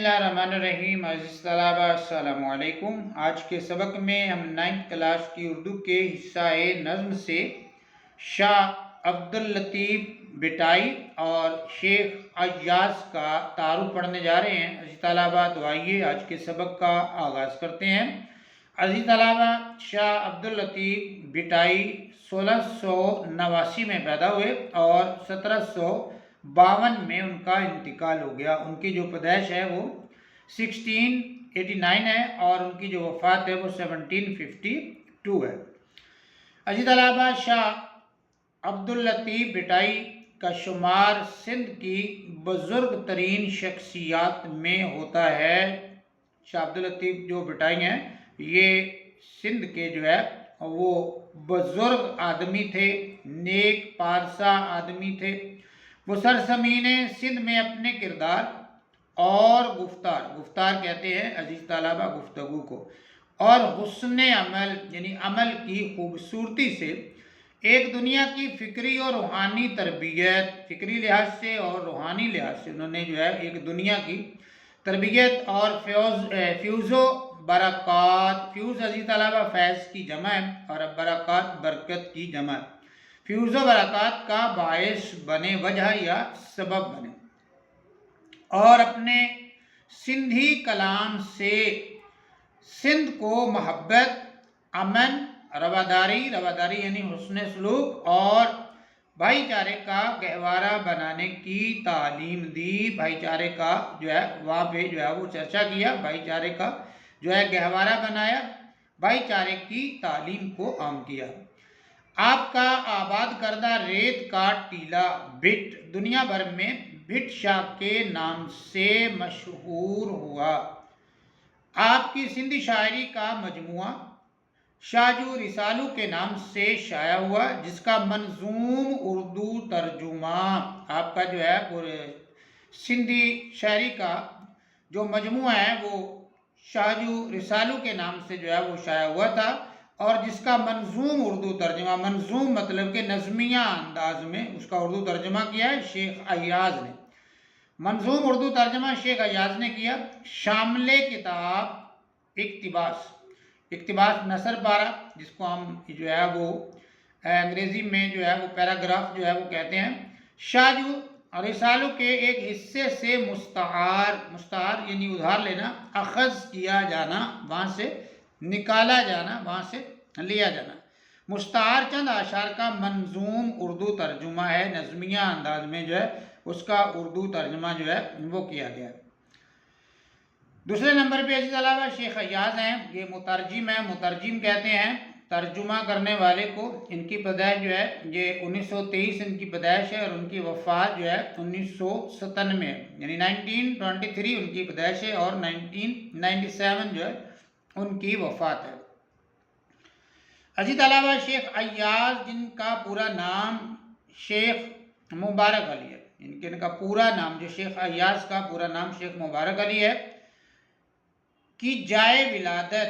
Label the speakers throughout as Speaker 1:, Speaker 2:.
Speaker 1: اللہ الرحمن الرحیم۔ عزیز طلبہ السلام علیکم۔ آج کے سبق میں ہم 9th کلاس کی اردو کے حصہ نظم سے شاہ عبداللطیف بٹائی اور شیخ ایاز کا تعارف پڑھنے جا رہے ہیں۔ عزیز طلبہ تو آئیے آج کے سبق کا آغاز کرتے ہیں۔ عزیز طلبہ، شاہ عبداللطیف بٹائی 1689 میں پیدا ہوئے اور 1752 میں ان کا انتقال ہو گیا۔ ان کی جو پیدائش ہے وہ 1689 ہے اور ان کی جو وفات ہے وہ 1752 ہے۔ عزیز طلبہ، شاہ عبداللطیف بٹائی کا شمار سندھ کی بزرگ ترین شخصیات میں ہوتا ہے۔ شاہ عبداللطیف جو بٹائی ہیں یہ سندھ کے جو ہے وہ بزرگ آدمی تھے، نیک پارسا آدمی تھے۔ وہ سرزمین سندھ میں اپنے کردار اور گفتار کہتے ہیں عزیز طلبہ گفتگو کو، اور حسن عمل یعنی عمل کی خوبصورتی سے ایک دنیا کی فکری اور روحانی تربیت، فکری لحاظ سے اور روحانی لحاظ سے انہوں نے جو ہے ایک دنیا کی تربیت اور فیوز و برکات، فیوز عزیز طلبہ فیض کی جمع ہے اور برکات برکت کی جمع ہے، فیوز و برکات کا باعث بنے، وجہ یا سبب بنے، اور اپنے سندھی کلام سے سندھ کو محبت، امن، رواداری یعنی حسن سلوک اور بھائی چارے کا گہوارہ بنانے کی تعلیم دی۔ بھائی چارے کا جو ہے وہاں پہ جو ہے وہ چرچا کیا، بھائی چارے کا جو ہے گہوارہ بنایا، بھائی چارے کی تعلیم کو عام کیا۔ آپ کا آباد کردہ ریت کا ٹیلہ بھٹ دنیا بھر میں بھٹ شاہ کے نام سے مشہور ہوا۔ آپ کی سندھی شاعری کا مجموعہ شاہجو رسالو کے نام سے شائع ہوا، جس کا منظوم اردو ترجمہ، آپ کا جو ہے سندھی شاعری کا جو مجموعہ ہے وہ شاہجو رسالو کے نام سے جو ہے وہ شائع ہوا تھا، اور جس کا منظوم اردو ترجمہ، منظوم مطلب کہ نظمیہ انداز میں اس کا اردو ترجمہ کیا ہے شیخ ایاز نے۔ منظوم اردو ترجمہ شیخ ایاز نے کیا۔ شامل کتاب اقتباس نثر پارہ، جس کو ہم جو ہے وہ انگریزی میں جو ہے وہ پیراگراف جو ہے وہ کہتے ہیں۔ شاہجو رسالو کے ایک حصے سے مستعار یعنی ادھار لینا، اخذ کیا جانا، وہاں سے نکالا جانا، وہاں سے لیا جانا۔ مستعار چند اشعار کا منظوم اردو ترجمہ ہے، نظمیہ انداز میں جو ہے اس کا اردو ترجمہ جو ہے وہ کیا گیا۔ دوسرے نمبر پہ عزیز طلبہ شیخ ایاز ہیں، یہ مترجم ہیں، مترجم کہتے ہیں ترجمہ کرنے والے کو۔ ان کی پیدائش جو ہے یہ 1923 ان کی پیدائش ہے اور ان کی وفات جو ہے 1997 یعنی 1923 ان کی پیدائش ہے اور 1997 جو ہے ان کی وفات ہے۔ عزیز طلبہ، شیخ ایاز جن کا پورا نام شیخ مبارک علی ہے، ان کا پورا نام جو شیخ ایاز کا پورا نام شیخ مبارک علی ہے، کی جائے ولادت،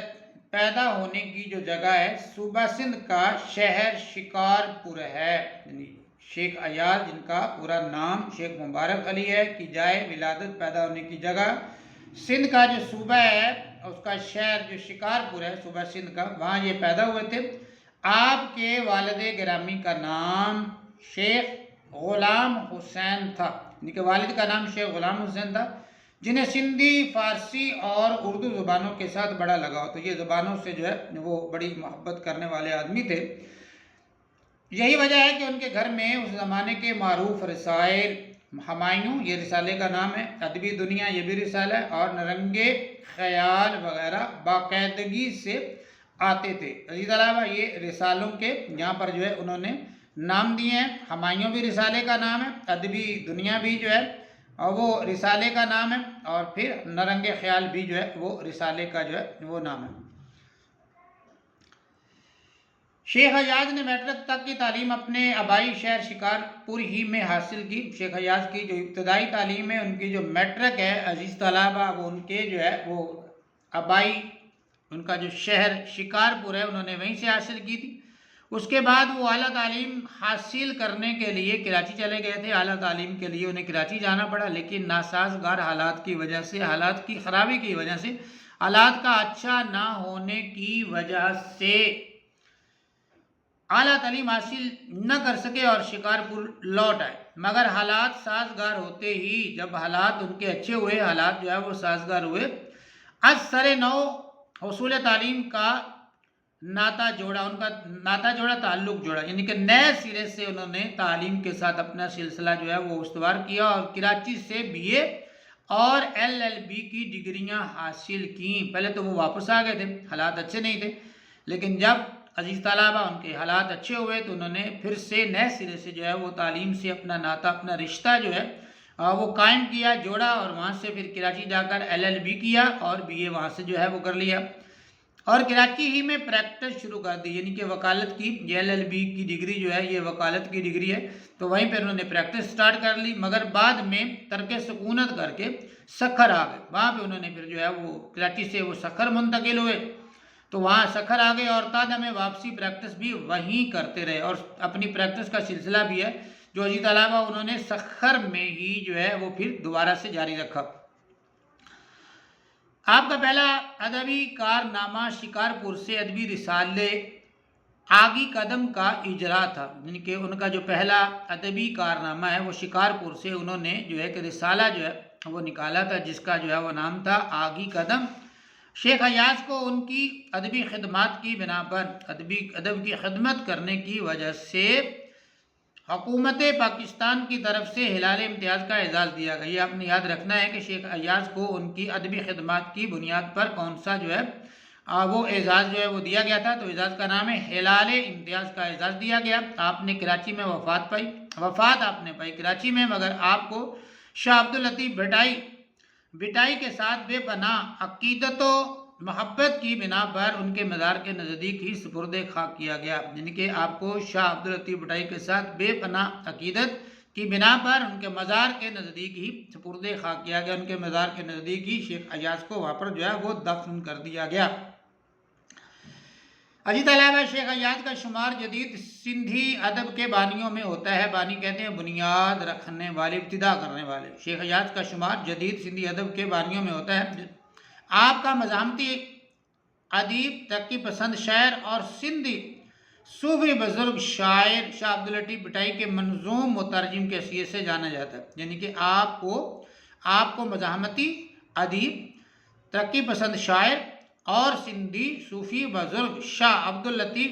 Speaker 1: پیدا ہونے کی جو جگہ ہے، صوبہ سندھ کا شہر شکارپور ہے۔ یعنی شیخ ایاز جن کا پورا نام شیخ مبارک علی ہے، کی جائے ولادت، پیدا ہونے کی جگہ سندھ کا جو صوبہ ہے اس کا شہر جو شکارپور ہے صوبہ سندھ کا، وہاں یہ پیدا ہوئے تھے۔ آپ کے والد گرامی کا نام شیخ غلام حسین تھا، ان کے والد کا نام شیخ غلام حسین تھا، جنہیں سندھی، فارسی اور اردو زبانوں کے ساتھ بڑا لگاؤ، تو یہ زبانوں سے جو ہے وہ بڑی محبت کرنے والے آدمی تھے۔ یہی وجہ ہے کہ ان کے گھر میں اس زمانے کے معروف رسائل، ہمایوں یہ رسالے کا نام ہے، ادبی دنیا یہ بھی رسالہ ہے، اور نرنگ خیال وغیرہ باقاعدگی سے آتے تھے۔ عزیز طلبہ، یہ رسالوں کے یہاں پر جو ہے انہوں نے نام دیے ہیں۔ ہمایوں بھی رسالے کا نام ہے، ادبی دنیا بھی جو ہے اور وہ رسالے کا نام ہے، اور پھر نرنگ خیال بھی جو ہے وہ رسالے کا جو ہے وہ نام ہے۔ شیخ ایاز نے میٹرک تک کی تعلیم اپنے آبائی شہر شکارپور ہی میں حاصل کی۔ شیخ ایاز کی جو ابتدائی تعلیم ہے، ان کی جو میٹرک ہے عزیز طلبہ، وہ ان کے جو ہے وہ آبائی ان کا جو شہر شکارپور ہے انہوں نے وہیں سے حاصل کی تھی۔ اس کے بعد وہ اعلیٰ تعلیم حاصل کرنے کے لیے کراچی چلے گئے تھے. اعلیٰ تعلیم کے لیے انہیں کراچی جانا پڑا، لیکن ناسازگار حالات کی وجہ سے، حالات کی خرابی کی وجہ سے، حالات کا اچھا نہ ہونے کی وجہ سے اعلیٰ تعلیم حاصل نہ کر سکے اور شکارپور لوٹ آئے. مگر حالات سازگار ہوتے ہی، جب حالات ان کے اچھے ہوئے، حالات جو ہے وہ سازگار ہوئے، از سر نو حصول تعلیم کا ناتا جوڑا، ان کا ناتا جوڑا، تعلق جوڑا، یعنی کہ نئے سرے سے انہوں نے تعلیم کے ساتھ اپنا سلسلہ جو ہے وہ استوار کیا اور کراچی سے BA اور LLB کی ڈگریاں حاصل کیں. پہلے تو وہ واپس آ گئے تھے، حالات اچھے نہیں تھے، لیکن جب عزیز طلباء ان کے حالات اچھے ہوئے تو انہوں نے پھر سے نئے سرے سے جو ہے وہ تعلیم سے اپنا ناتا، اپنا رشتہ جو ہے وہ قائم کیا، جوڑا، اور وہاں سے پھر کراچی جا کر LLB کیا اور BA وہاں سے جو ہے وہ کر لیا اور کراچی ہی میں پریکٹس شروع کر دی. یعنی کہ وکالت کی، یہ LLB کی ڈگری جو ہے یہ وکالت کی ڈگری ہے، تو وہیں پہ انہوں نے پریکٹس سٹارٹ کر لی. مگر بعد میں ترک سکونت کر کے سکھر آ گئے. وہاں پہ انہوں نے پھر جو ہے وہ کراچی سے وہ سکھر منتقل ہوئے، تو وہاں سکھر آ گئے اور تادم میں واپسی پریکٹس بھی وہیں کرتے رہے اور اپنی پریکٹس کا سلسلہ بھی ہے جو عزیز طلباء انہوں نے سکھر میں ہی جو ہے وہ پھر دوبارہ سے جاری رکھا. آپ کا پہلا ادبی کارنامہ شکارپور سے ادبی رسالے آگی قدم کا اجرا تھا. یعنی کہ ان کا جو پہلا ادبی کارنامہ ہے وہ شکارپور سے انہوں نے جو ہے کہ رسالہ جو ہے وہ نکالا تھا، جس کا جو ہے وہ نام تھا آگی قدم. شیخ ایاز کو ان کی ادبی خدمات کی بنا پر، ادب کی خدمت کرنے کی وجہ سے حکومت پاکستان کی طرف سے ہلال امتیاز کا اعزاز دیا گیا. یہ آپ نے یاد رکھنا ہے کہ شیخ ایاز کو ان کی ادبی خدمات کی بنیاد پر کون سا جو ہے وہ اعزاز جو ہے وہ دیا گیا تھا. تو اعزاز کا نام ہے ہلال امتیاز کا اعزاز دیا گیا. آپ نے کراچی میں وفات آپ نے پائی کراچی میں، مگر آپ کو شاہ عبداللطیف بھٹائی کے ساتھ بے پناہ عقیدت و محبت کی بنا پر ان کے مزار کے نزدیک ہی سپرد خاک کیا گیا. یعنی کہ آپ کو شاہ عبداللطیف بھٹائی کے ساتھ بے پناہ عقیدت کی بنا پر ان کے مزار کے نزدیک ہی سپرد خاک کیا گیا. ان کے مزار کے نزدیک ہی شیخ ایاز کو وہاں پر جو ہے وہ دفن کر دیا گیا. عزیز طلباء، شیخ ایاز کا شمار جدید سندھی ادب کے بانیوں میں ہوتا ہے. بانی کہتے ہیں بنیاد رکھنے والے، ابتدا کرنے والے. شیخ ایاز کا شمار جدید سندھی ادب کے بانیوں میں ہوتا ہے. آپ کا مزاحمتی ادیب، ترقی پسند شاعر اور سندھی صوفی بزرگ شاعر شاہ عبداللطیف بھٹائی کے منظوم مترجم کی حیثیت سے جانا جاتا ہے. یعنی کہ آپ کو مزاحمتی ادیب، ترقی پسند شاعر اور سندھی صوفی بزرگ شاہ عبداللطیف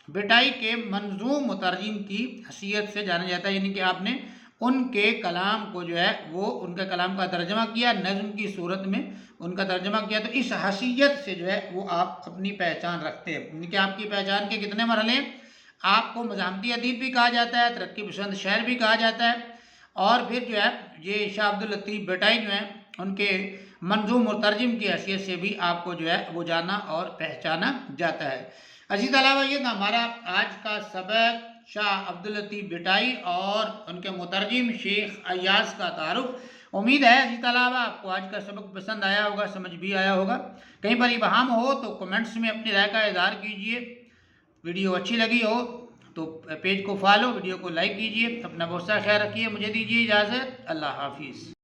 Speaker 1: بھٹائی کے منظوم مترجم کی حیثیت سے جانا جاتا ہے. یعنی کہ آپ نے ان کے کلام کو جو ہے وہ ان کا کلام کا ترجمہ کیا، نظم کی صورت میں ان کا ترجمہ کیا، تو اس حیثیت سے جو ہے وہ آپ اپنی پہچان رکھتے ہیں. یعنی کہ آپ کی پہچان کے کتنے مرحلے ہیں؟ آپ کو مزاحمتی ادیب بھی کہا جاتا ہے، ترقی پسند شاعر بھی کہا جاتا ہے، اور پھر جو ہے یہ شاہ عبداللطیف بھٹائی جو ہے ان کے منظوم مترجم کی حیثیت سے بھی آپ کو جو ہے وہ جانا اور پہچانا جاتا ہے. عزیز طلباء، یہ تھا ہمارا آج کا سبق، شاہ عبداللطیف بھٹائی اور ان کے مترجم شیخ ایاز کا تعارف. امید ہے عزیز طلباء آپ کو آج کا سبق پسند آیا ہوگا، سمجھ بھی آیا ہوگا. کہیں پر ابہام ہو تو کمنٹس میں اپنی رائے کا اظہار کیجئے. ویڈیو اچھی لگی ہو تو پیج کو فالو، ویڈیو کو لائک کیجئے. اپنا بہت سا خیال رکھیے. مجھے دیجیے اجازت. اللہ حافظ.